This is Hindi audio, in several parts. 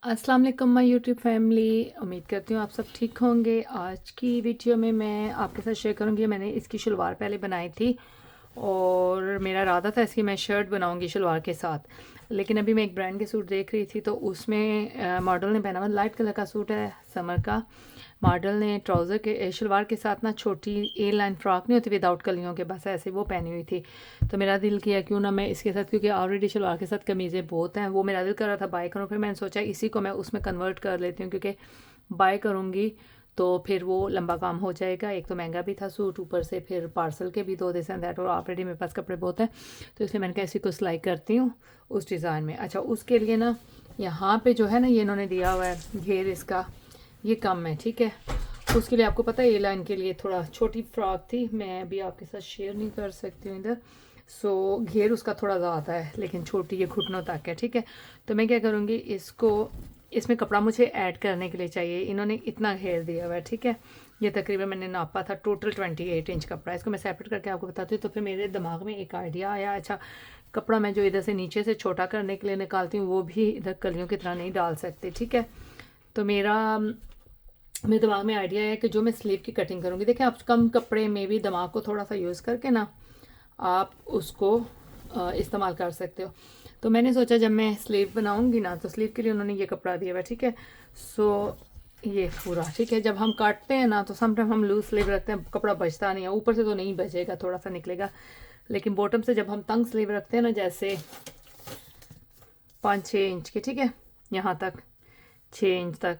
अस्सलाम वालेकुम माय यूट्यूब फैमिली। उम्मीद करती हूँ आप सब ठीक होंगे। आज की वीडियो में मैं आपके साथ शेयर करूँगी। मैंने इसकी शलवार पहले बनाई थी और मेरा इरादा था इसकी मैं शर्ट बनाऊँगी शलवार के साथ, लेकिन अभी मैं एक ब्रांड के सूट देख रही थी तो उसमें मॉडल ने पहना हुआ लाइट कलर का सूट है समर का। मॉडल ने ट्राउज़र के शलवार के साथ ना छोटी ए लाइन फ्रॉक नहीं होती विदाउट कलियों के, बस ऐसे वो पहनी हुई थी। तो मेरा दिल किया क्यों ना मैं इसके साथ, क्योंकि ऑलरेडी शलवार के साथ कमीज़ें बहुत हैं, वो मेरा दिल कर रहा था बाय करूँ। फिर मैंने सोचा इसी को मैं उसमें कन्वर्ट कर लेती हूँ, क्योंकि बाय करूँगी तो फिर वो लंबा काम हो जाएगा। एक तो महंगा भी था सूट, ऊपर से फिर पार्सल के भी दो दिस एंड दैट, और ऑलरेडी मेरे पास कपड़े बहुत हैं। तो इसलिए मैंने कहा इसी को सिलाई करती हूँ उस डिज़ाइन में। अच्छा, उसके लिए ना यहाँ पे जो है ना ये इन्होंने दिया हुआ है घेर, इसका ये कम है, ठीक है। उसके लिए आपको पता है ए लाइन के लिए थोड़ा छोटी फ्रॉक थी, मैं अभी आपके साथ शेयर नहीं कर सकती हूँ इधर। सो घेर उसका थोड़ा ज़्यादा है लेकिन छोटी ये घुटनों तक है, ठीक है। तो मैं क्या करूँगी, इसको इसमें कपड़ा मुझे ऐड करने के लिए चाहिए। इन्होंने इतना घेर दिया हुआ है, ठीक है। ये तकरीबन मैंने नापा था, टोटल 28 इंच कपड़ा। इसको मैं सेपरेट करके आपको बताती हूँ। तो फिर मेरे दिमाग में एक आइडिया आया, अच्छा कपड़ा मैं जो इधर से नीचे से छोटा करने के लिए निकालती हूँ वो भी इधर कलियों की तरह नहीं डाल सकती, ठीक है। तो मेरे दिमाग में आइडिया है कि जो मैं स्लीव की कटिंग करूँगी, देखिए आप कम कपड़े में भी दिमाग को थोड़ा सा यूज़ करके ना आप उसको इस्तेमाल कर सकते हो। तो मैंने सोचा जब मैं स्लीव बनाऊँगी ना तो स्लीव के लिए उन्होंने ये कपड़ा दिया हुआ है, ठीक है। सो ये पूरा ठीक है। जब हम काटते हैं ना तो समटाइम हम लूज स्लीव रखते हैं, कपड़ा बचता नहीं है, ऊपर से तो नहीं बचेगा, थोड़ा सा निकलेगा, लेकिन बॉटम से जब हम तंग स्लीव रखते हैं ना, जैसे 5-6 इंच की, ठीक है, यहाँ तक 6 इंच तक,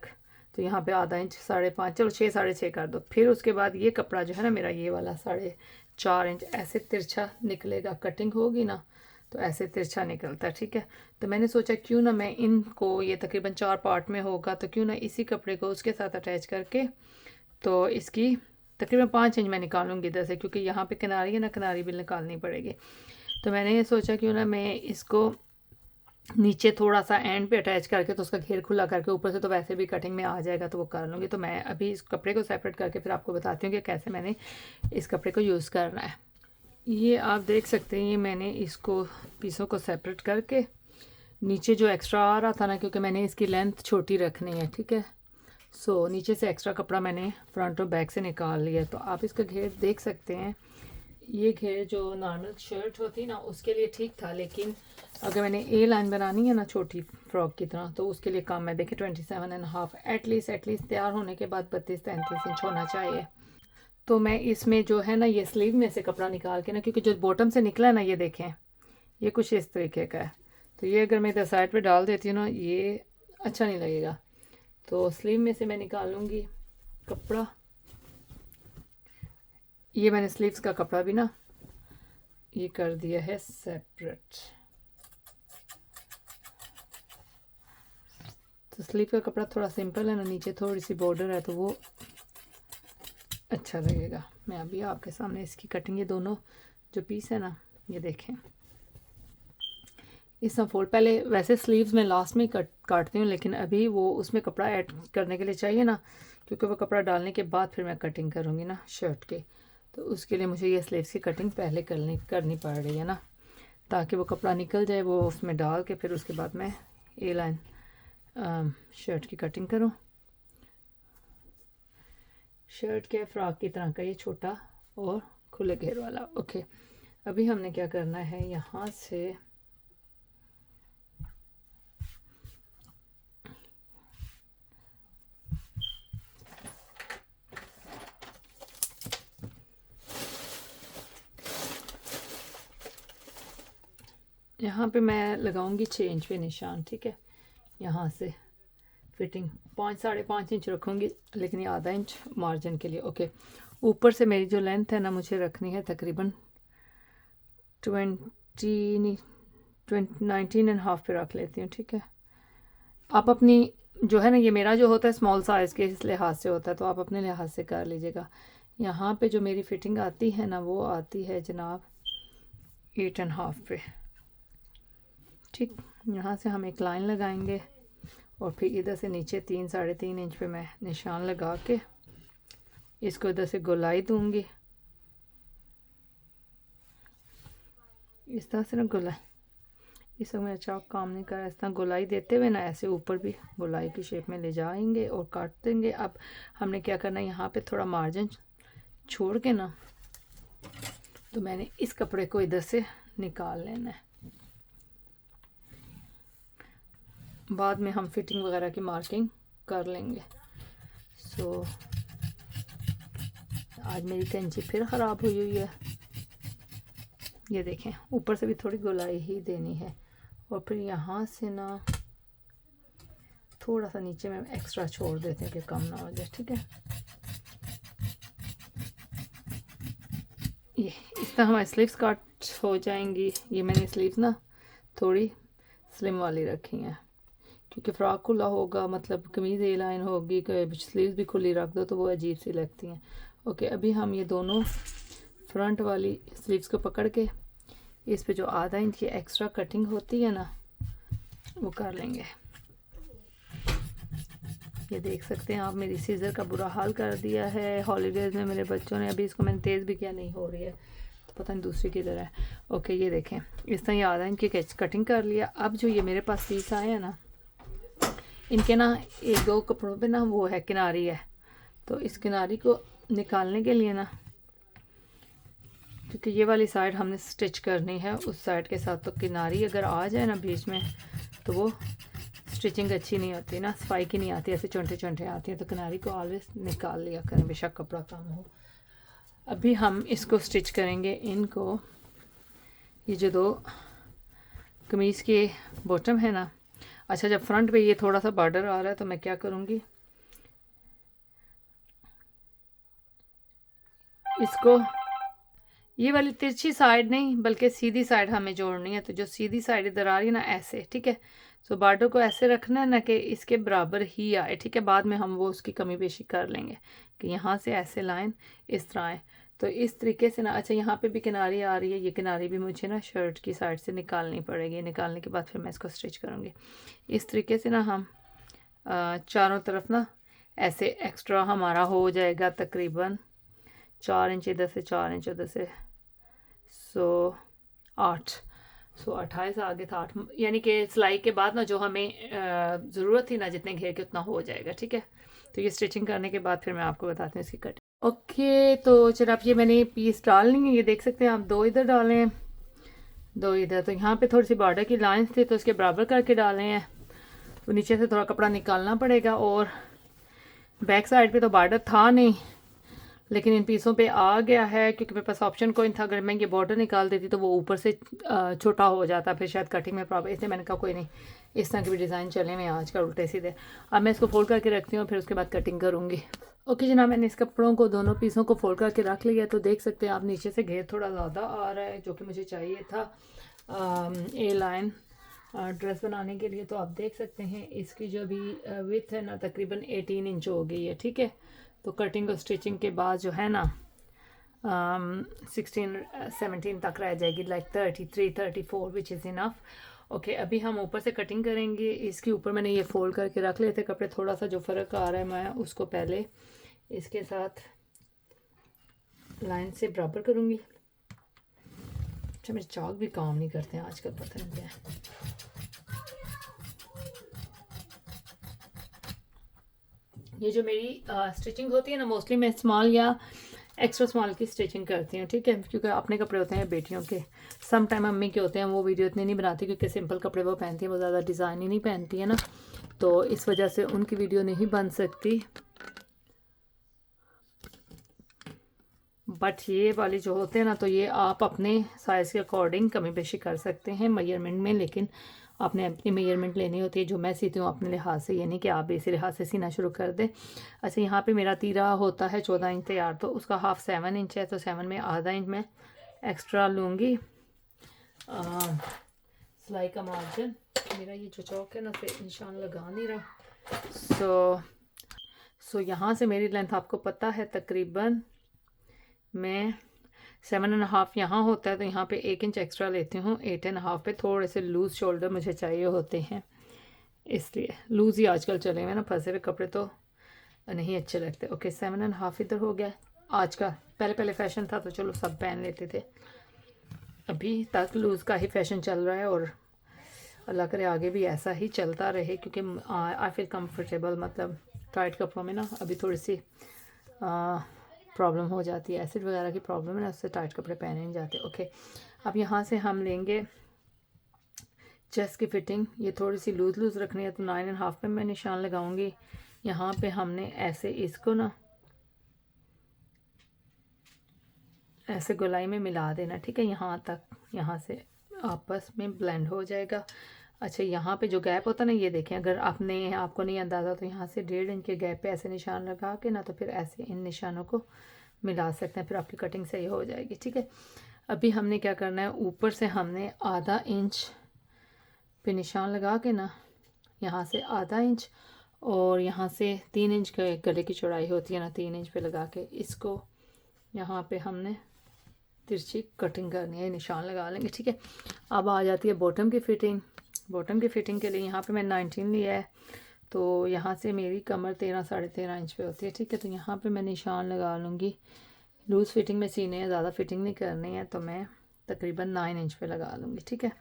तो यहाँ पे आधा इंच, 5.5, चलो 6, 6.5 कर दो। फिर उसके बाद ये कपड़ा जो है ना मेरा, ये वाला 4.5 इंच ऐसे तिरछा निकलेगा। कटिंग होगी ना तो ऐसे तिरछा निकलता है, ठीक है। तो मैंने सोचा क्यों ना मैं इनको, ये तकरीबन 4 पार्ट में होगा, तो क्यों ना इसी कपड़े को उसके साथ अटैच करके तो इसकी तकरीबन 5 इंच मैं निकालूंगी इधर से, क्योंकि यहाँ पे किनारी है ना, किनारी भी निकालनी पड़ेगी। तो मैंने ये सोचा क्यों ना मैं इसको नीचे थोड़ा सा एंड पे अटैच करके तो उसका घेर खुला करके, ऊपर से तो वैसे भी कटिंग में आ जाएगा तो वो कर लूँगी। तो मैं अभी इस कपड़े को सेपरेट करके फिर आपको बताती हूँ कि कैसे मैंने इस कपड़े को यूज़ करना है। ये आप देख सकते हैं, ये मैंने इसको पीसों को सेपरेट करके नीचे जो एक्स्ट्रा आ रहा था ना, क्योंकि मैंने इसकी लेंथ छोटी रखनी है, ठीक है। सो नीचे से एक्स्ट्रा कपड़ा मैंने फ्रंट और बैक से निकाल लिया। तो आप इसका घेर देख सकते हैं। ये घेर जो नॉर्मल शर्ट होती ना उसके लिए ठीक था, लेकिन अगर मैंने ए लाइन बनानी है ना छोटी फ्रॉक की तरह, तो उसके लिए कम है। देखिए 27.5 एटलीस्ट तैयार होने के बाद 32-33 इंच होना चाहिए। तो मैं इसमें जो है ना ये स्लीव में से कपड़ा निकाल के ना, क्योंकि जो बॉटम से निकला है ना, ये देखें ये कुछ इस तरीके का है, तो ये अगर मैं इधर साइड पे डाल देती हूँ ना ये अच्छा नहीं लगेगा। तो स्लीव में से मैं निकालूंगी कपड़ा। ये मैंने स्लीव्स का कपड़ा भी ना ये कर दिया है सेपरेट। तो स्लीव का कपड़ा थोड़ा सिंपल है ना, नीचे थोड़ी सी बॉर्डर है तो वो अच्छा लगेगा। मैं अभी आपके सामने इसकी कटिंग, ये दोनों जो पीस है ना ये देखें, इस फोल्ड पहले वैसे स्लीव्स में लास्ट में काटती हूँ, लेकिन अभी वो उसमें कपड़ा ऐड करने के लिए चाहिए ना, क्योंकि वो कपड़ा डालने के बाद फिर मैं कटिंग करूँगी ना शर्ट के। तो उसके लिए मुझे ये स्लीव्स की कटिंग पहले करनी पड़ रही है ना, ताकि वो कपड़ा निकल जाए वो उसमें डाल के, फिर उसके बाद मैं ए लाइन शर्ट की कटिंग करूँ। शर्ट के फ्रॉक की तरह का ये छोटा और खुले घेर वाला। ओके, अभी हमने क्या करना है, यहाँ से यहाँ पे मैं लगाऊंगी 6 इंच पे निशान, ठीक है। यहाँ से फिटिंग 5-5.5 इंच रखूँगी, लेकिन ये आधा इंच मार्जिन के लिए। ओके, ऊपर से मेरी जो लेंथ है ना मुझे रखनी है तकरीबन 19.5 पे रख लेती हूँ, ठीक है। आप अपनी जो है ना, ये मेरा जो होता है स्मॉल साइज़ के इस लिहाज से होता है, तो आप अपने लिहाज से कर लीजिएगा। यहाँ पे जो मेरी फिटिंग आती है ना वो आती है जनाब 8.5 पे, ठीक। यहाँ से हम एक लाइन लगाएंगे और फिर इधर से नीचे 3-3.5 इंच पे मैं निशान लगा के इसको इधर से गोलाई दूंगी, इस तरह से ना गोलाई। इस समय चाक काम नहीं कर रहा। इस तरह गोलाई देते हुए ना ऐसे ऊपर भी गोलाई की शेप में ले जाएंगे और काट देंगे। अब हमने क्या करना है, यहाँ पे थोड़ा मार्जिन छोड़ के ना, तो मैंने इस कपड़े को इधर से निकाल लेना है। बाद में हम फिटिंग वगैरह की मार्किंग कर लेंगे। सो आज मेरी कैंची फिर ख़राब हुई है। ये देखें, ऊपर से भी थोड़ी गोलाई ही देनी है और फिर यहाँ से ना थोड़ा सा नीचे में एक्स्ट्रा छोड़ देते हैं कि कम ना हो जाए। ठीक है, ये इस तरह हमारी स्लीव्स कट हो जाएंगी। ये मैंने स्लीव्स ना थोड़ी स्लिम वाली रखी हैं क्योंकि फ्रॉक खुला होगा, मतलब कमीज़ ए लाइन होगी, स्लीव्स भी खुली रख दो तो वो अजीब सी लगती हैं। ओके, अभी हम ये दोनों फ्रंट वाली स्लीव्स को पकड़ के इस पे जो आधा इंच की एक्स्ट्रा कटिंग होती है ना वो कर लेंगे। ये देख सकते हैं आप, मेरी सीज़र का बुरा हाल कर दिया है हॉलीडेज़ में मेरे बच्चों ने। अभी इसको मैंने तेज़ भी किया, नहीं हो रही है, तो पता नहीं दूसरी किधर है। ओके, ये देखें, इस तरह ये आधा इंच की कटिंग कर लिया। अब जो ये मेरे पास पीस आए हैं ना, इनके ना एक दो कपड़ों पे ना वो है, किनारी है, तो इस किनारी को निकालने के लिए ना, क्योंकि ये वाली साइड हमने स्टिच करनी है उस साइड के साथ, तो किनारी अगर आ जाए ना बीच में तो वो स्टिचिंग अच्छी नहीं होती ना, सफाई की नहीं आती, ऐसे चुंटे चुंटे आती हैं। तो किनारी को ऑलवेज निकाल लिया करें, बेशक कपड़ा कम हो। अभी हम इसको स्टिच करेंगे इनको। ये जो दो कमीज़ के बॉटम है ना, अच्छा जब फ्रंट पे ये थोड़ा सा बॉर्डर आ रहा है तो मैं क्या करूँगी, इसको ये वाली तिरछी साइड नहीं बल्कि सीधी साइड हमें जोड़नी है। तो जो सीधी साइड इधर आ रही है ना ऐसे, ठीक है, तो बॉर्डर को ऐसे रखना है ना कि इसके बराबर ही आए। ठीक है, बाद में हम वो उसकी कमी पेशी कर लेंगे कि यहाँ से ऐसे लाइन इस तरह आए, तो इस तरीके से ना। अच्छा, यहाँ पे भी किनारी आ रही है, ये किनारी भी मुझे ना शर्ट की साइड से निकालनी पड़ेगी। निकालने के बाद फिर मैं इसको स्टिच करूँगी। इस तरीके से ना हम चारों तरफ ना ऐसे एक्स्ट्रा हमारा हो जाएगा तकरीबन 4 इंच इधर से, 4 इंच उधर से, 8 28 आगे था 8, यानी कि सिलाई के बाद ना जो हमें ज़रूरत थी ना जितने घेर के उतना हो जाएगा। ठीक है, तो ये स्टिचिंग करने के बाद फिर मैं आपको बताती हूँ इसकी कटिंग। ओके, तो चलो आप, ये मैंने पीस डाल ली है, ये देख सकते हैं आप, 2 इधर डाले हैं, 2 इधर। तो यहाँ पे थोड़ी सी बॉर्डर की लाइंस थी तो इसके बराबर करके डाले हैं। तो नीचे से थोड़ा कपड़ा निकालना पड़ेगा, और बैक साइड पे तो बॉर्डर था नहीं लेकिन इन पीसों पे आ गया है क्योंकि मेरे पास ऑप्शन कोई था। अगर मैं ये बॉर्डर निकाल देती तो वो ऊपर से छोटा हो जाता, फिर शायद कटिंग में प्रॉब्लम, इसलिए मैंने कहा कोई नहीं, इस तरह के भी डिज़ाइन चले हुए आज का उल्टे सीधे। अब मैं इसको फोल्ड करके रखती हूँ, फिर उसके बाद कटिंग करूँगी। ओके जनाब, मैंने इस कपड़ों को दोनों पीसों को फोल्ड करके रख लिया। तो देख सकते हैं आप, नीचे से घेर थोड़ा ज़्यादा आ रहा है जो कि मुझे चाहिए था ए लाइन ड्रेस बनाने के लिए। तो आप देख सकते हैं इसकी जो भी विथ है ना तकरीबन 18 इंच हो गई है। ठीक है, तो कटिंग और स्टिचिंग के बाद जो है ना 16 17 तक रह जाएगी, like 33 34 which is enough. Okay, अभी हम ऊपर से कटिंग करेंगे। इसके ऊपर मैंने ये फोल्ड करके रख लेते कपड़े, थोड़ा सा जो फ़र्क आ रहा है मैं उसको पहले इसके साथ लाइन से बराबर करूँगी। अच्छा, मेरे चाक भी काम नहीं करते हैं आजकल, पता नहीं क्या है। ये जो मेरी स्टिचिंग होती है ना, मोस्टली मैं स्मॉल या एक्स्ट्रा स्मॉल की स्टिचिंग करती हूँ। ठीक है, क्योंकि अपने कपड़े होते हैं बेटियों के, सम टाइम मम्मी के होते हैं, वो वीडियो इतनी नहीं बनाती क्योंकि सिंपल कपड़े वो पहनती हैं, वो ज़्यादा डिज़ाइन ही नहीं पहनती है ना, तो इस वजह से उनकी वीडियो नहीं बन सकती। बट ये वाली जो होते हैं ना, तो ये आप अपने साइज़ के अकॉर्डिंग कमी बेशी कर सकते हैं मेजरमेंट में, लेकिन आपने अपनी मेजरमेंट लेनी होती है। जो मैं सीती हूँ अपने लिहाज से, ये नहीं कि आप इसी लिहाज से सीना शुरू कर दें। अच्छा, यहाँ पे मेरा तीरा होता है 14 इंच तैयार, तो उसका हाफ 7 इंच है, तो 7 में आधा इंच मैं एक्स्ट्रा लूँगी सिलाई का मार्जिन। मेरा ये जो चौक है ना से निशान लगा नहीं रहा। सो यहाँ से मेरी लेंथ आपको पता है तकरीबन मैं 7.5 यहाँ होता है, तो यहाँ पे 1 इंच एक्स्ट्रा लेती हूँ। 8.5 पे थोड़े से लूज़ शोल्डर मुझे चाहिए होते हैं, इसलिए लूज़ ही आजकल चले हुए ना, फंसे हुए कपड़े तो नहीं अच्छे लगते। ओके, 7.5 इधर हो गया आज का। पहले फैशन था तो चलो सब पहन लेते थे, अभी तक लूज़ का ही फैशन चल रहा है और अल्लाह करे आगे भी ऐसा ही चलता रहे, क्योंकि आई फील कंफर्टेबल, मतलब टाइट कपड़ों में ना अभी थोड़ी सी प्रॉब्लम हो जाती है, एसिड वगैरह की प्रॉब्लम है ना, उससे टाइट कपड़े पहने नहीं जाते। ओके, अब यहाँ से हम लेंगे चेस्ट की फिटिंग। ये थोड़ी सी लूज़ लूज़ रखनी है, तो 9.5 पे मैं निशान लगाऊंगी। यहाँ पे हमने ऐसे इसको ना ऐसे गोलाई में मिला देना, ठीक है, यहाँ तक, यहाँ से आपस में ब्लेंड हो जाएगा। अच्छा, यहाँ पे जो गैप होता है ना, ये देखें, अगर आपको नहीं अंदाज़ा तो यहाँ से 1.5 इंच के गैप पे ऐसे निशान लगा के ना, तो फिर ऐसे इन निशानों को मिला सकते हैं, फिर आपकी कटिंग सही हो जाएगी। ठीक है, अभी हमने क्या करना है, ऊपर से हमने आधा इंच पे निशान लगा के ना, यहाँ से आधा इंच और यहाँ से 3 इंच के गले की चौड़ाई होती है ना, 3 इंच पे लगा के इसको यहाँ पे हमने तिरछी कटिंग करनी है, निशान लगा लेंगे। ठीक है, अब आ जाती है बॉटम की फ़िटिंग। बॉटम की फ़िटिंग के लिए यहाँ पे मैं 19 लिया है, तो यहाँ से मेरी कमर 13 साढ़े 13 इंच पे होती है। ठीक है, तो यहाँ पे मैं निशान लगा लूँगी। लूज़ फिटिंग में सीने हैं, ज़्यादा फिटिंग नहीं करनी है, तो मैं तकरीबन 9 इंच पे लगा लूँगी। ठीक है,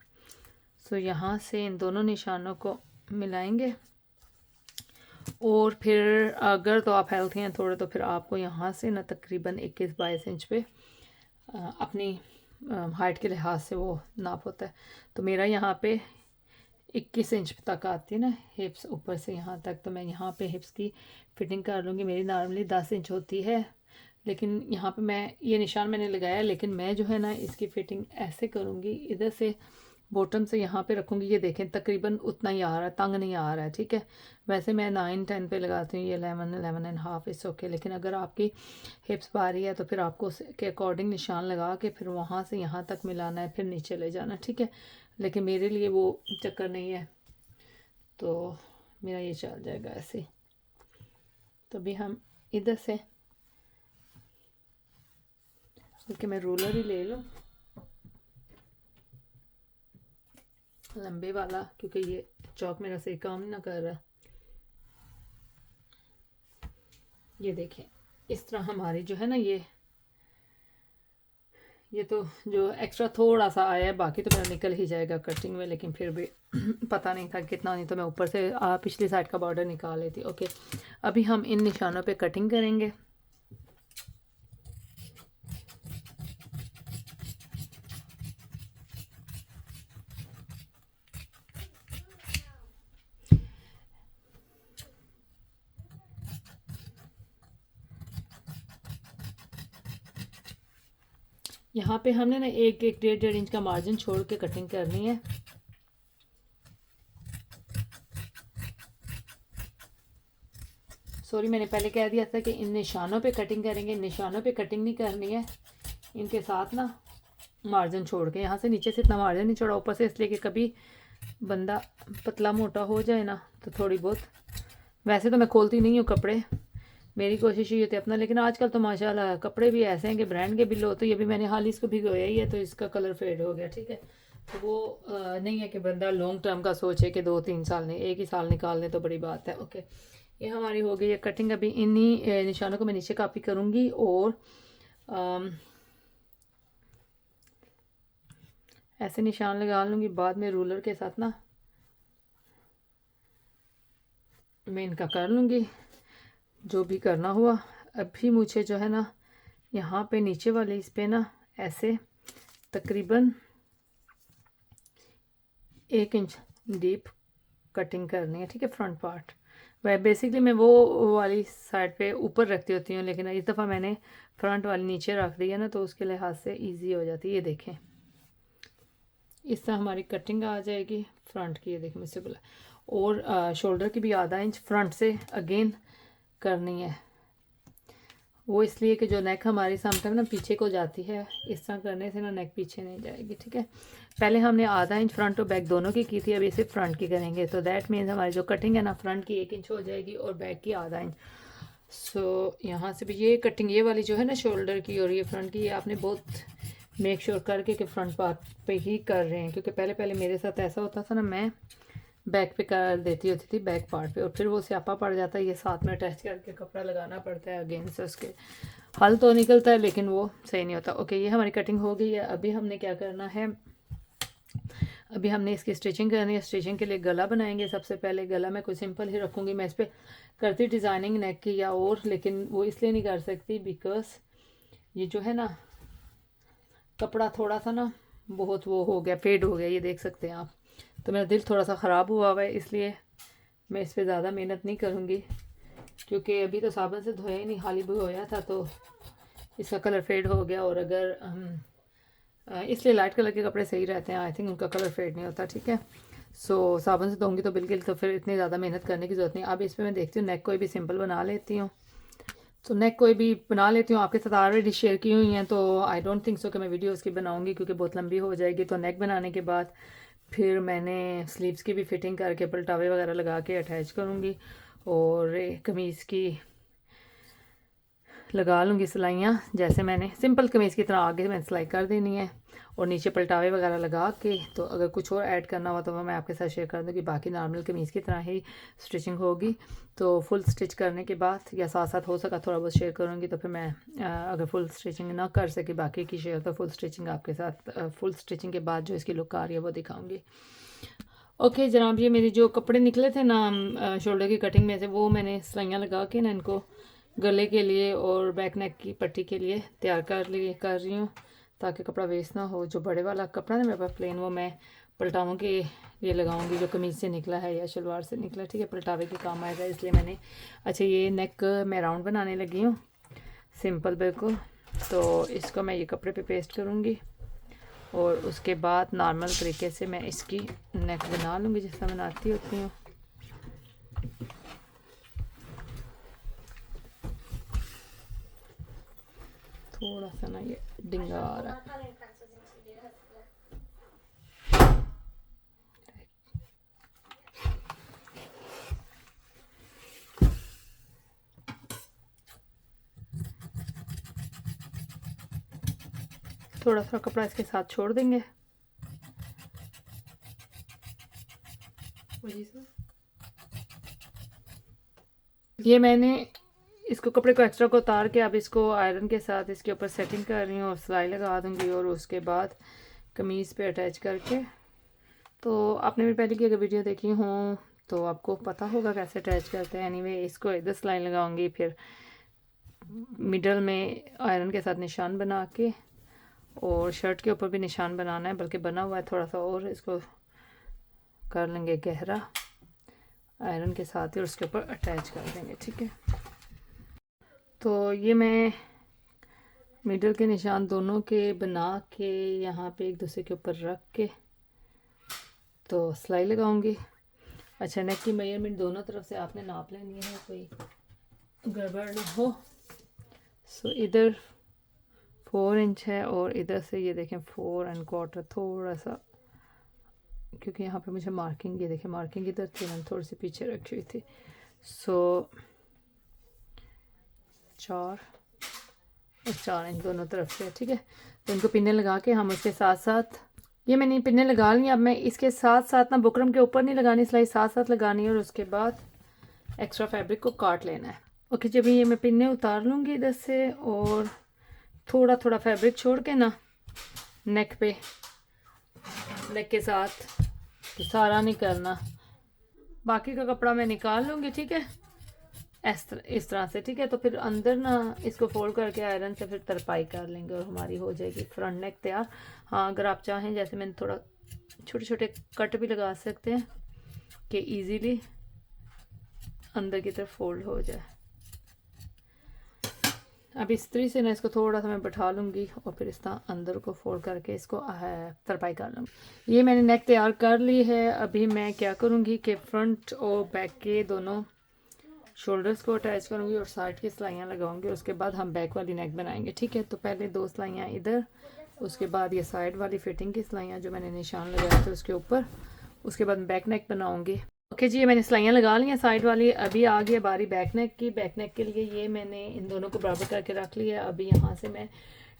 सो यहाँ से इन दोनों निशानों को मिलाएंगे, और फिर अगर तो आप हेल्थी हैं थोड़े, तो फिर आपको यहाँ से ना तकरीबन 21-22 इंच पे अपनी हाइट के लिहाज से वो नाप होता है। तो मेरा यहाँ पे 21 इंच तक आती है ना हिप्स, ऊपर से यहाँ तक, तो मैं यहाँ पे हिप्स की फ़िटिंग कर लूँगी। मेरी नॉर्मली 10 इंच होती है, लेकिन यहाँ पे मैं ये निशान मैंने लगाया, लेकिन मैं जो है ना इसकी फ़िटिंग ऐसे करूँगी, इधर से बॉटम से यहाँ पे रखूँगी। ये देखें तकरीबन उतना ही आ रहा है, तंग नहीं आ रहा है। ठीक है, वैसे मैं 9-10 पे लगाती हूँ, ये 11-11.5 इस ओके, लेकिन अगर आपकी हिप्स भारी है तो फिर आपको उसके अकॉर्डिंग निशान लगा के फिर वहाँ से यहाँ तक मिलाना है, फिर नीचे ले जाना। ठीक है, लेकिन मेरे लिए वो चक्कर नहीं है, तो मेरा ये चल जाएगा ऐसे। तो अभी हम इधर से, क्योंकि मैं रूलर ही ले लूँ लंबे वाला, क्योंकि ये चौक मेरा सही काम ना कर रहा है। ये देखें, इस तरह हमारी जो है ना ये तो जो एक्स्ट्रा थोड़ा सा आया है, बाकी तो मेरा निकल ही जाएगा कटिंग में, लेकिन फिर भी पता नहीं था कितना, नहीं तो मैं ऊपर से पिछली साइड का बॉर्डर निकाल लेती। ओके, अभी हम इन निशानों पे कटिंग करेंगे। यहाँ पे हमने ना 1-1.5 इंच का मार्जिन छोड़ के कटिंग करनी है। सॉरी, मैंने पहले कह दिया था कि इन निशानों पे कटिंग करेंगे, निशानों पे कटिंग नहीं करनी है, इनके साथ ना मार्जिन छोड़ के, यहाँ से नीचे से इतना मार्जिन नहीं छोड़ा ऊपर से, इसलिए कि कभी बंदा पतला मोटा हो जाए ना तो थोड़ी बहुत, वैसे तो मैं खोलती नहीं हूँ कपड़े, मेरी कोशिश ये होती है अपना, लेकिन आजकल तो माशाल्लाह कपड़े भी ऐसे हैं कि ब्रांड के भी लो, तो ये भी मैंने हाल ही इसको भिगोया ही है, तो इसका कलर फेड हो गया। ठीक है, तो वो नहीं है कि बंदा लॉन्ग टर्म का सोचे कि 2-3 साल नहीं, एक ही साल निकाल लें तो बड़ी बात है। ओके, ये हमारी हो गई है कटिंग। अभी इन्हीं निशानों को मैं नीचे कॉपी करूँगी और ऐसे निशान लगा लूँगी, बाद में रूलर के साथ ना मैं इनका कर लूँगी जो भी करना हुआ। अभी मुझे जो है ना यहाँ पे नीचे वाले इस पे ना ऐसे तकरीबन 1 इंच डीप कटिंग करनी है। ठीक है, फ्रंट पार्ट वह बेसिकली मैं वो वाली साइड पे ऊपर रखती होती हूँ, लेकिन इस दफ़ा मैंने फ्रंट वाली नीचे रख दी है ना, तो उसके लिहाज से इजी हो जाती है। ये देखें, इस तरह हमारी कटिंग आ जाएगी फ्रंट की। ये देखें मुझसे बोला, और शोल्डर की भी आधा इंच फ्रंट से अगेन करनी है, वो इसलिए कि जो नेक हमारी समटाइम ना पीछे को जाती है, इस तरह करने से ना नेक पीछे नहीं जाएगी। ठीक है, पहले हमने आधा इंच फ्रंट और बैक दोनों की थी, अभी सिर्फ फ्रंट की करेंगे, तो दैट मीन्स हमारी जो कटिंग है ना फ्रंट की 1 इंच हो जाएगी और बैक की आधा इंच। सो यहाँ से भी ये कटिंग, ये वाली जो है ना शोल्डर की और ये फ्रंट की, ये आपने बहुत मेक श्योर करके कि फ्रंट पार्ट पे ही कर रहे हैं, क्योंकि पहले मेरे साथ ऐसा होता था ना, मैं बैक पे कर देती होती थी, बैक पार्ट पे, और फिर वो स्यापा पड़ जाता है, ये साथ में अटैच करके कपड़ा लगाना पड़ता है अगेन से, उसके हल तो निकलता है लेकिन वो सही नहीं होता। ओके, ये हमारी कटिंग हो गई है। अभी हमने क्या करना है, अभी हमने इसकी स्टिचिंग करनी है। स्टिचिंग के लिए गला बनाएंगे। सबसे पहले गला मैं कोई सिंपल ही रखूँगी। मैं इस पर करती डिज़ाइनिंग नेक की या और, लेकिन वो इसलिए नहीं कर सकती बिकॉज ये जो है ना कपड़ा थोड़ा सा ना बहुत वो हो गया, फेड हो गया, ये देख सकते हैं आप। तो मेरा दिल थोड़ा सा ख़राब हुआ है, इसलिए मैं इस पर ज़्यादा मेहनत नहीं करूँगी, क्योंकि अभी तो साबुन से धोया ही नहीं, हाली धोया था तो इसका कलर फेड हो गया। और अगर इसलिए लाइट कलर के कपड़े सही रहते हैं, आई थिंक उनका कलर फेड नहीं होता, ठीक है। सो साबुन से धोऊंगी तो बिल्कुल, तो फिर इतनी ज़्यादा मेहनत करने की ज़रूरत नहीं। अब इस पर मैं देखती हूँ नेक कोई भी सिंपल बना लेती हूँ। तो नेक कोई भी बना लेती हूँ, आपके साथ ऑलरेडी शेयर की हुई हैं, तो आई डोंट थिंक सो कि मैं वीडियो उसकी बनाऊंगी क्योंकि बहुत लंबी हो जाएगी। तो नेक बनाने के बाद फिर मैंने स्लीव्स की भी फिटिंग करके पलटावे वगैरह लगा के अटैच करूँगी, और कमीज़ की लगा लूँगी सिलाइयाँ, जैसे मैंने सिंपल कमीज़ की तरह आगे मैंने सिलाई कर देनी है, और नीचे पलटावे वगैरह लगा के। तो अगर कुछ और ऐड करना हो तो वो मैं आपके साथ शेयर कर दूँगी। बाकी नॉर्मल कमीज़ की तरह ही स्टिचिंग होगी। तो फुल स्टिच करने के बाद या साथ साथ हो सका थोड़ा बहुत शेयर करूँगी, तो फिर मैं अगर फुल स्टिचिंग ना कर सके बाकी की शेयर, तो फुल स्टिचिंग आपके साथ फुल स्टिचिंग के बाद जो इसकी लुक आ रही है वो दिखाऊँगी। ओके जनाब, ये मेरे जो कपड़े निकले थे ना शोल्डर की कटिंग में से, वो मैंने सिलाइयाँ लगा के ना इनको गले के लिए और बैक नेक की पट्टी के लिए तैयार कर रही हूँ, ताकि कपड़ा वेस्ट ना हो। जो बड़े वाला कपड़ा ना मेरे पास प्लेन, वो मैं पलटावों के लिए लगाऊंगी, जो कमीज़ से निकला है या शलवार से निकला, ठीक है, पलटावे के काम आएगा, इसलिए मैंने। अच्छा, ये नेक मैं राउंड बनाने लगी हूँ सिंपल बिल्कुल। तो इसको मैं ये कपड़े पे पेस्ट करूँगी, और उसके बाद नॉर्मल तरीके से मैं इसकी नेक बना लूँगी जैसा बनाती होती हूँ। थोड़ा सा ना ये डिंगा आ रहा है। थोड़ा सा कपड़ा इसके साथ छोड़ देंगे। ये मैंने इसको कपड़े को एक्स्ट्रा को उतार के अब इसको आयरन के साथ इसके ऊपर सेटिंग कर रही हूँ, और सिलाई लगा दूँगी, और उसके बाद कमीज़ पे अटैच करके। तो आपने भी पहले की अगर वीडियो देखी हो तो आपको पता होगा कैसे अटैच करते हैं। एनीवे, इसको इधर सिलाई लगाऊंगी, फिर मिडल में आयरन के साथ निशान बना के, और शर्ट के ऊपर भी निशान बनाना है, बल्कि बना हुआ है थोड़ा सा, और इसको कर लेंगे गहरा आयरन के साथ ही, और उसके ऊपर अटैच कर देंगे, ठीक है। तो ये मैं मिडल के निशान दोनों के बना के यहाँ पे एक दूसरे के ऊपर रख के तो सिलाई लगाऊंगी। अच्छा, नेक की मेजरमेंट दोनों तरफ से आपने नाप लेनी है, कोई गड़बड़ ना हो। सो इधर 4 इंच है, और इधर से ये देखें 4¼ थोड़ा सा, क्योंकि यहाँ पे मुझे मार्किंग, ये देखें मार्किंग इधर थी, मैंने थोड़ी सी पीछे रखी हुई थी। सो 4 इंच दोनों तरफ से, ठीक है। तो इनको पिन्ने लगा के हम उसके साथ साथ, ये मैंने पिन्ने लगा ली। अब मैं इसके साथ साथ ना बुकरम के ऊपर नहीं लगानी, सिलाई साथ साथ लगानी है, और उसके बाद एक्स्ट्रा फैब्रिक को काट लेना है। ओके, जब ये मैं पिन्ने उतार लूँगी इधर से, और थोड़ा थोड़ा फैब्रिक छोड़ के ना नेक पे, नेक के साथ, तो सारा नहीं करना, बाकी का कपड़ा मैं निकाल लूँगी, ठीक है, इस तरह से, ठीक है। तो फिर अंदर ना इसको फोल्ड करके आयरन से फिर तरपाई कर लेंगे, और हमारी हो जाएगी फ्रंट नेक तैयार। हाँ, अगर आप चाहें, जैसे मैंने थोड़ा छोटे छोटे कट भी लगा सकते हैं कि इजीली अंदर की तरफ फोल्ड हो जाए। अब इस तरीके से ना इसको थोड़ा सा मैं बैठा लूँगी, और फिर इस तरह अंदर को फोल्ड करके इसको तरपाई कर लूँगी। ये मैंने नेक तैयार कर ली है। अभी मैं क्या करूँगी कि फ्रंट और बैक के दोनों शोल्डर्स को अटैच करूँगी, और साइड की सिलाइयाँ लगाऊंगी, उसके बाद हम बैक वाली नेक बनाएंगे, ठीक है। तो पहले 2 सिलाइयाँ इधर, उसके बाद ये साइड वाली फिटिंग की सिलाइयाँ जो मैंने निशान लगाए थे उसके ऊपर, उसके बाद बैक नेक बनाऊंगी। ओके जी, ये मैंने सिलाइयाँ लगा ली हैं साइड वाली। अभी आ गई बारी बैक नेक की। बैक नेक के लिए ये मैंने इन दोनों को बराबर करके रख लिया। अभी यहाँ से मैं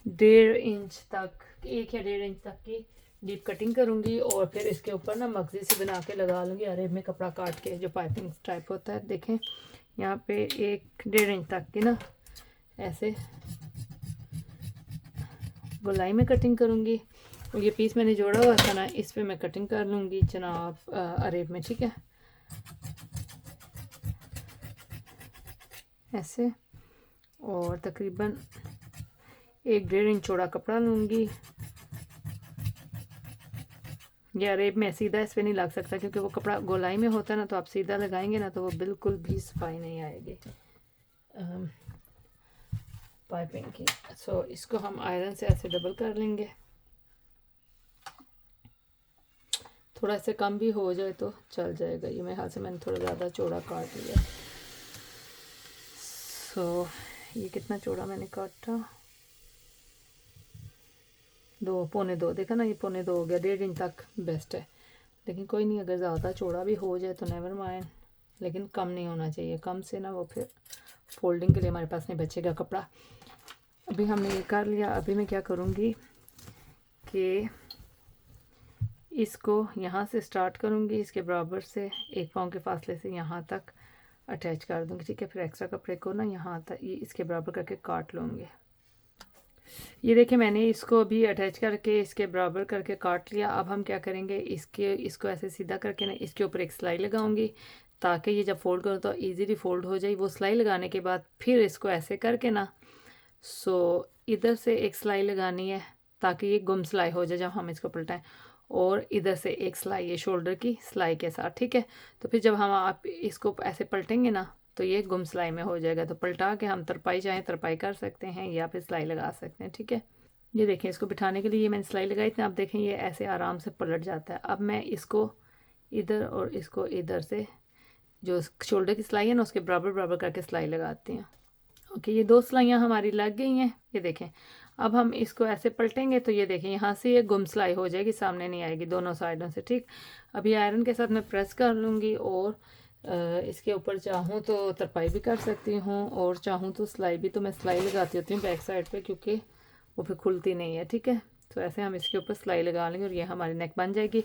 1.5 इंच तक, 1 या 1.5 इंच तक की डीप कटिंग करूँगी, और फिर इसके ऊपर ना मगजी से बना के लगा लूँगी, अरे में कपड़ा काट के, जो पाइपिंग टाइप होता है, देखें यहाँ पे 1-1.5 इंच तक की ना ऐसे गोलाई में कटिंग करूँगी। और ये पीस मैंने जोड़ा हुआ था ना, इस पे मैं कटिंग कर लूँगी जनाब अरेब में, ठीक है, ऐसे। और तकरीबन 1-1.5 इंच चौड़ा कपड़ा लूँगी। ये अरेब में सीधा इस पर नहीं लग सकता क्योंकि वो कपड़ा गोलाई में होता है ना, तो आप सीधा लगाएंगे ना तो वो बिल्कुल भी सफाई नहीं आएगी पाइपिंग की। सो इसको हम आयरन से ऐसे डबल कर लेंगे। थोड़ा से कम भी हो जाए तो चल जाएगा। ये मेरे हाथ से मैंने थोड़ा ज़्यादा चौड़ा काट लिया। सो ये कितना चौड़ा मैंने काटा, 2 पौने 2, देखा ना, ये पौने 2 हो गया। 1.5 इंच तक बेस्ट है, लेकिन कोई नहीं, अगर ज़्यादा चौड़ा भी हो जाए तो नेवर माइंड, लेकिन कम नहीं होना चाहिए। कम से ना वो फिर फोल्डिंग के लिए हमारे पास नहीं बचेगा कपड़ा। अभी हमने ये कर लिया। अभी मैं क्या करूँगी कि इसको यहाँ से स्टार्ट करूँगी, इसके बराबर से 1 पाँव के फासले से यहाँ तक अटैच कर दूँगी, ठीक है। फिर एक्स्ट्रा कपड़े को ना यहाँ तक ये इसके बराबर करके काट लूँगी। ये देखिए मैंने इसको अभी अटैच करके इसके बराबर करके काट लिया। अब हम क्या करेंगे, इसको ऐसे सीधा करके ना इसके ऊपर एक सिलाई लगाऊंगी ताकि ये जब फोल्ड करूँ तो इजीली फोल्ड हो जाए। वो सिलाई लगाने के बाद फिर इसको ऐसे करके ना, सो इधर से एक सिलाई लगानी है ताकि ये गुम सिलाई हो जाए जब हम इसको पलटाएं, और इधर से एक सिलाई ये शोल्डर की सिलाई के साथ, ठीक है। तो फिर जब हम आप इसको ऐसे पलटेंगे ना तो ये गुम सिलाई में हो जाएगा। तो पलटा के हम तरपाई चाहें तरपाई कर सकते हैं या फिर सिलाई लगा सकते हैं, ठीक है। ये देखें, इसको बिठाने के लिए ये मैंने सिलाई लगाई थी, आप देखें ये ऐसे आराम से पलट जाता है। अब मैं इसको इधर और इसको इधर से जो शोल्डर की सिलाई है ना उसके बराबर बराबर करके सिलाई लगाती हैं। ओके, ये 2 सिलाइयाँ हमारी लग गई हैं। ये देखें, अब हम इसको ऐसे पलटेंगे तो ये देखें यहाँ से ये गुम सिलाई हो जाएगी, सामने नहीं आएगी दोनों साइडों से, ठीक। अभी आयरन के साथ मैं प्रेस कर लूँगी और इसके ऊपर चाहूँ तो तरपाई भी कर सकती हूँ और चाहूँ तो सिलाई भी। तो मैं सिलाई लगाती होती हूँ बैक साइड पे क्योंकि वो फिर खुलती नहीं है, ठीक है। तो ऐसे हम इसके ऊपर सिलाई लगा लेंगे और ये हमारी नेक बन जाएगी।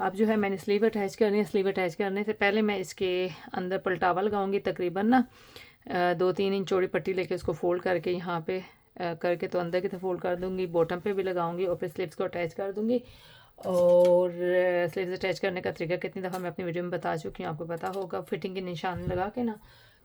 अब जो है मैंने स्लीव अटैच करनी है। स्लीव अटैच करने से पहले मैं इसके अंदर पलटावा लगाऊंगी, तकरीबन ना 2-3 इंच चौड़ी पट्टी लेके उसको फोल्ड करके यहाँ पे करके तो अंदर की तरफ फोल्ड कर दूँगी, बॉटम पे भी लगाऊंगी और फिर स्लीव्स को अटैच कर दूँगी। और स्लीव्स अटैच करने का तरीका कितनी दफ़ा मैं अपनी वीडियो में बता चुकी हूँ, आपको पता होगा। फिटिंग के निशान लगा के ना,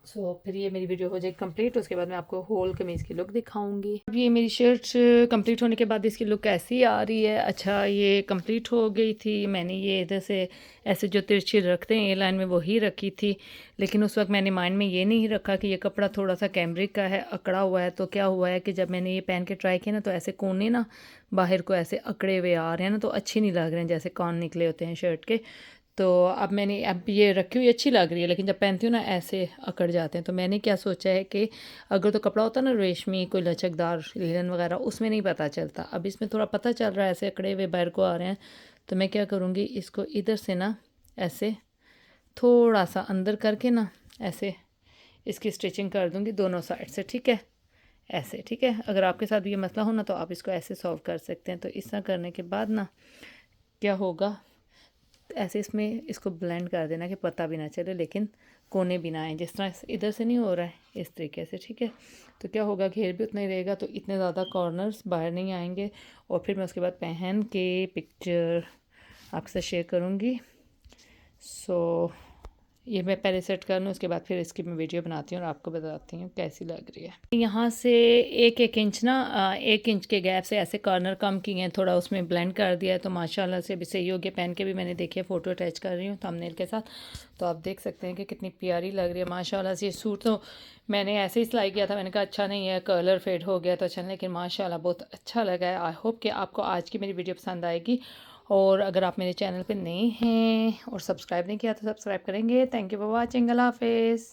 सो फिर ये मेरी वीडियो हो जाएगी कंप्लीट। उसके बाद मैं आपको होल कमीज़ की लुक दिखाऊंगी। अब ये मेरी शर्ट कंप्लीट होने के बाद इसकी लुक ऐसी आ रही है। अच्छा, ये कंप्लीट हो गई थी। मैंने ये इधर से ऐसे जो तिरछी रखते हैं ए लाइन में वही रखी थी, लेकिन उस वक्त मैंने माइंड में ये नहीं रखा कि ये कपड़ा थोड़ा सा कैमरिक का है, अकड़ा हुआ है। तो क्या हुआ है कि जब मैंने ये पहन के ट्राई किया ना तो ऐसे कोने ना बाहर को ऐसे अकड़े हुए आ रहे हैं ना, तो अच्छे नहीं लग रहे हैं, जैसे कान निकले होते हैं शर्ट के। तो अब ये रखी हुई अच्छी लग रही है, लेकिन जब पहनती हूँ ना ऐसे अकड़ जाते हैं। तो मैंने क्या सोचा है कि अगर तो कपड़ा होता ना रेशमी कोई लचकदार लिनन वगैरह, उसमें नहीं पता चलता। अब इसमें थोड़ा पता चल रहा है, ऐसे अकड़े हुए बाहर को आ रहे हैं। तो मैं क्या करूँगी, इसको इधर से ना ऐसे थोड़ा सा अंदर करके ना ऐसे इसकी स्टिचिंग कर दूँगी दोनों साइड से, ठीक है, ऐसे, ठीक है। अगर आपके साथ भी ये मसला हो ना तो आप इसको ऐसे सॉल्व कर सकते हैं। तो इस तरह करने के बाद ना क्या होगा, ऐसे इसमें इसको ब्लेंड कर देना कि पता भी ना चले, लेकिन कोने भी ना आए, जिस तरह इधर से नहीं हो रहा है इस तरीके से, ठीक है। तो क्या होगा, घेर भी उतना ही रहेगा, तो इतने ज़्यादा कॉर्नर्स बाहर नहीं आएंगे। और फिर मैं उसके बाद पहन के पिक्चर आपके साथ शेयर करूँगी। सो ये मैं पहले सेट कर लूँ, उसके बाद फिर इसकी मैं वीडियो बनाती हूँ और आपको बताती हूँ कैसी लग रही है। यहाँ से 1-1 इंच ना 1 इंच के गैप से ऐसे कॉर्नर कम किए हैं, थोड़ा उसमें ब्लेंड कर दिया है। तो माशाल्लाह से अभी सही हो गया। पहन के भी मैंने देखिए फ़ोटो अटैच कर रही हूँ थंबनेल के साथ, तो आप देख सकते हैं कि कितनी प्यारी लग रही है माशाल्लाह से। ये सूट तो मैंने ऐसे ही सिलाई किया था, मैंने कहा अच्छा नहीं है, कलर फेड हो गया तो अच्छा नहीं, लेकिन माशाल्लाह बहुत अच्छा लगा है। आई होप कि आपको आज की मेरी वीडियो पसंद आएगी। और अगर आप मेरे चैनल पे नए हैं और सब्सक्राइब नहीं किया तो सब्सक्राइब करेंगे। Thank you for watching. अल्लाह हाफिज़।